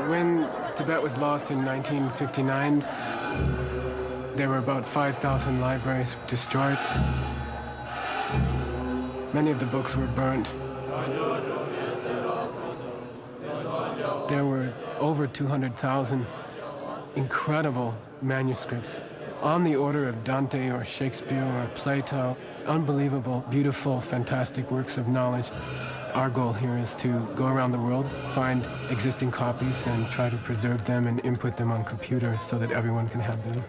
When Tibet was lost in 1959, there were about 5,000 libraries destroyed. Many of the books were burnt. There were over 200,000 incredible manuscripts on the order of Dante or Shakespeare or Plato. Unbelievable, beautiful, fantastic works of knowledge. Our goal here is to go around the world, find existing copies, and try to preserve them and input them on computers so that everyone can have them.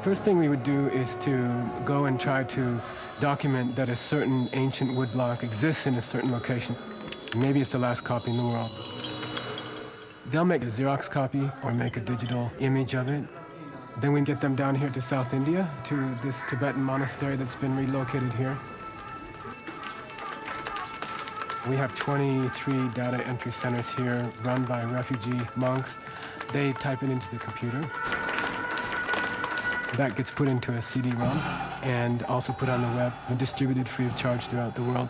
First thing we would do is to go and try to document that a certain ancient woodblock exists in a certain location. Maybe it's the last copy in the world. They'll make a Xerox copy or make a digital image of it. Then we get them down here to South India, to this Tibetan monastery that's been relocated here. We have 23 data entry centers here run by refugee monks. They type it into the computer. That gets put into a CD-ROM and also put on the web and distributed free of charge throughout the world.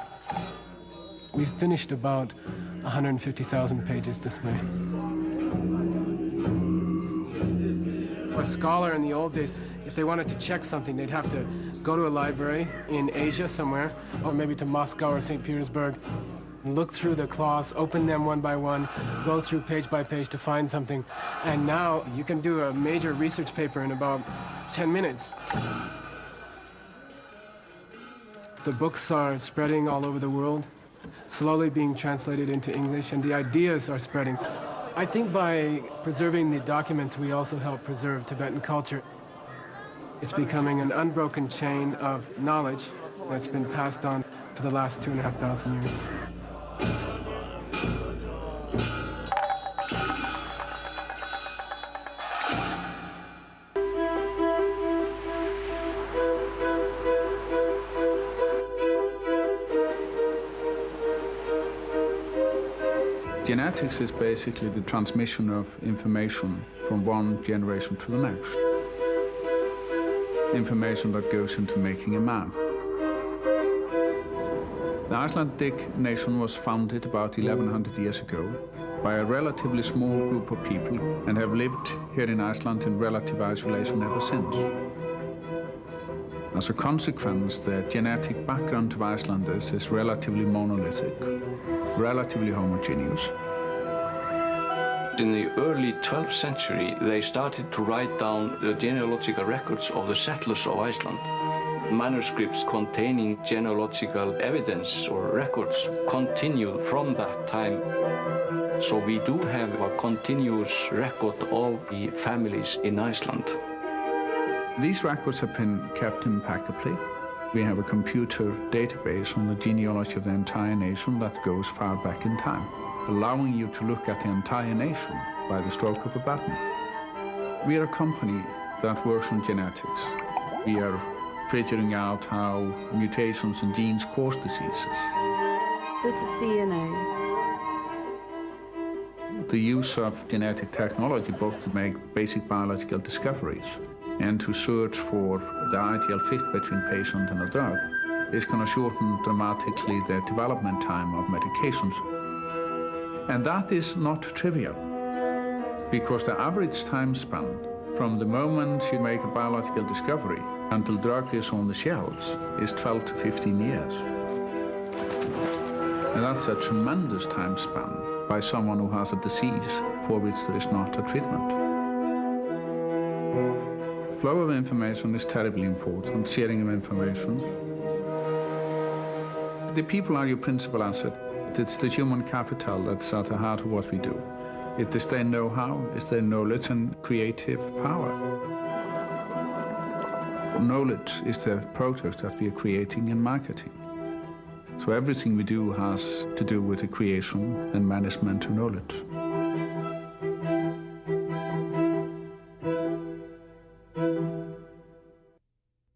We've finished about 150,000 pages this way. A scholar in the old days, if they wanted to check something, they'd have to go to a library in Asia somewhere, or maybe to Moscow or St. Petersburg, look through the cloths, open them one by one, go through page by page to find something. And now you can do a major research paper in about 10 minutes. The books are spreading all over the world, slowly being translated into English, and the ideas are spreading. I think by preserving the documents, we also help preserve Tibetan culture. It's becoming an unbroken chain of knowledge that's been passed on for the last 2,500 years. Genetics is basically the transmission of information from one generation to the next. Information that goes into making a man. The Icelandic nation was founded about 1100 years ago by a relatively small group of people and have lived here in Iceland in relative isolation ever since. As a consequence, the genetic background of Icelanders is relatively monolithic, relatively homogeneous. In the early 12th century, they started to write down the genealogical records of the settlers of Iceland. Manuscripts containing genealogical evidence or records continue from that time. So we do have a continuous record of the families in Iceland. These records have been kept impeccably. We have a computer database on the genealogy of the entire nation that goes far back in time, allowing you to look at the entire nation by the stroke of a button. We are a company that works on genetics. We are figuring out how mutations in genes cause diseases. This is DNA. The use of genetic technology both to make basic biological discoveries and to search for the ideal fit between patient and a drug is going to shorten dramatically the development time of medications. And that is not trivial, because the average time span from the moment you make a biological discovery until drug is on the shelves is 12 to 15 years. And that's a tremendous time span by someone who has a disease for which there is not a treatment. Flow of information is terribly important, sharing of information. The people are your principal asset. It's the human capital that's at the heart of what we do. It is their know-how, it's their knowledge and creative power. Knowledge is the product that we are creating and marketing. So everything we do has to do with the creation and management of knowledge.